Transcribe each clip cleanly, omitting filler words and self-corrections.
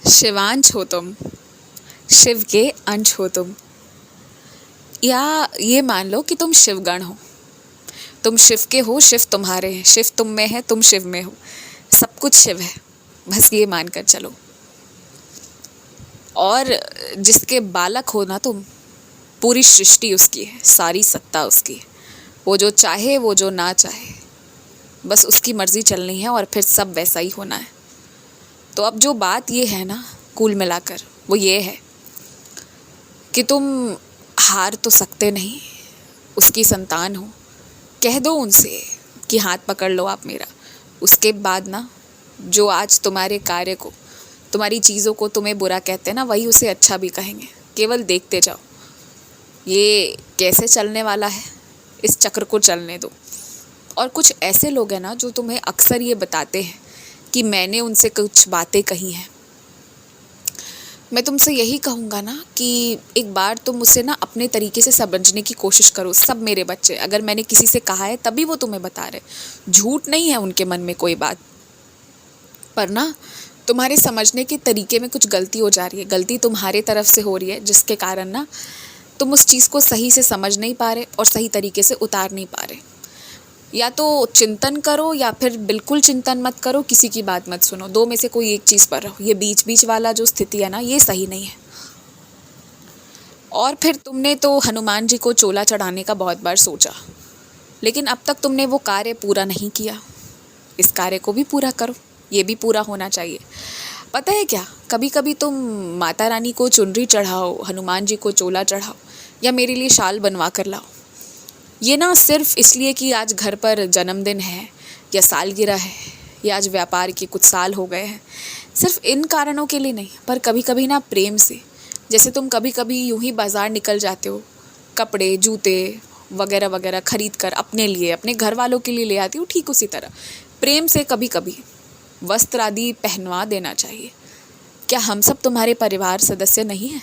शिवांश हो तुम, शिव के अंश हो तुम, या ये मान लो कि तुम शिवगण हो। तुम शिव के हो, शिव तुम्हारे हैं, शिव तुम में है, तुम शिव में हो, सब कुछ शिव है, बस ये मान कर चलो। और जिसके बालक हो ना तुम, पूरी सृष्टि उसकी है, सारी सत्ता उसकी है। वो जो चाहे, वो जो ना चाहे, बस उसकी मर्जी चलनी है और फिर सब वैसा ही होना है। तो अब जो बात ये है ना, कुल मिलाकर वो ये है कि तुम हार तो सकते नहीं, उसकी संतान हो। कह दो उनसे कि हाथ पकड़ लो आप मेरा। उसके बाद ना, जो आज तुम्हारे कार्य को, तुम्हारी चीज़ों को तुम्हें बुरा कहते हैं ना, वही उसे अच्छा भी कहेंगे। केवल देखते जाओ ये कैसे चलने वाला है, इस चक्र को चलने दो। और कुछ ऐसे लोग हैं ना जो तुम्हें अक्सर ये बताते हैं कि मैंने उनसे कुछ बातें कही हैं। मैं तुमसे यही कहूँगा ना कि एक बार तुम उसे ना अपने तरीके से समझने की कोशिश करो। सब मेरे बच्चे, अगर मैंने किसी से कहा है तभी वो तुम्हें बता रहे, झूठ नहीं है उनके मन में कोई बात। पर ना तुम्हारे समझने के तरीके में कुछ गलती हो जा रही है, गलती तुम्हारे तरफ से हो रही है, जिसके कारण ना तुम उस चीज़ को सही से समझ नहीं पा रहे और सही तरीके से उतार नहीं पा रहे। या तो चिंतन करो या फिर बिल्कुल चिंतन मत करो, किसी की बात मत सुनो, दो में से कोई एक चीज़ पर रहो। ये बीच बीच वाला जो स्थिति है ना, ये सही नहीं है। और फिर तुमने तो हनुमान जी को चोला चढ़ाने का बहुत बार सोचा, लेकिन अब तक तुमने वो कार्य पूरा नहीं किया। इस कार्य को भी पूरा करो, ये भी पूरा होना चाहिए। पता है क्या, कभी कभी तुम माता रानी को चुनरी चढ़ाओ, हनुमान जी को चोला चढ़ाओ, या मेरे लिए शाल बनवा कर लाओ। ये ना सिर्फ इसलिए कि आज घर पर जन्मदिन है या सालगिरह है या आज व्यापार के कुछ साल हो गए हैं, सिर्फ इन कारणों के लिए नहीं, पर कभी कभी ना प्रेम से। जैसे तुम कभी कभी यूं ही बाज़ार निकल जाते हो, कपड़े जूते वगैरह वगैरह खरीद कर अपने लिए, अपने घर वालों के लिए ले आती हो, ठीक उसी तरह प्रेम से कभी कभी वस्त्र आदि पहनवा देना चाहिए। क्या हम सब तुम्हारे परिवार सदस्य नहीं हैं?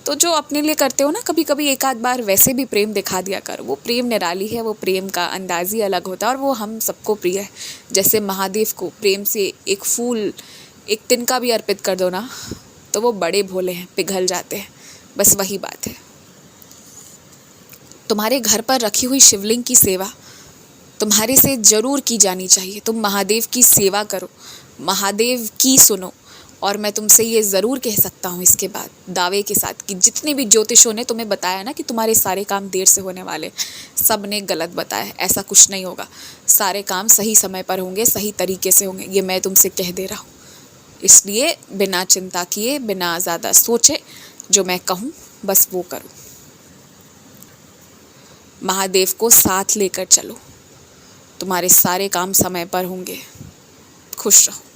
तो जो अपने लिए करते हो ना, कभी कभी एक आध बार वैसे भी प्रेम दिखा दिया कर। वो प्रेम निराली है, वो प्रेम का अंदाज ही अलग होता है और वो हम सबको प्रिय है। जैसे महादेव को प्रेम से एक फूल, एक तिनका भी अर्पित कर दो ना, तो वो बड़े भोले हैं, पिघल जाते हैं। बस वही बात है। तुम्हारे घर पर रखी हुई शिवलिंग की सेवा तुम्हारे से ज़रूर की जानी चाहिए। तुम महादेव की सेवा करो, महादेव की सुनो। और मैं तुमसे ये ज़रूर कह सकता हूँ इसके बाद दावे के साथ कि जितने भी ज्योतिषों ने तुम्हें बताया ना कि तुम्हारे सारे काम देर से होने वाले, सब ने गलत बताया है। ऐसा कुछ नहीं होगा, सारे काम सही समय पर होंगे, सही तरीके से होंगे, ये मैं तुमसे कह दे रहा हूँ। इसलिए बिना चिंता किए, बिना ज़्यादा सोचे, जो मैं कहूँ बस वो करो। महादेव को साथ लेकर चलो, तुम्हारे सारे काम समय पर होंगे। खुश रहो।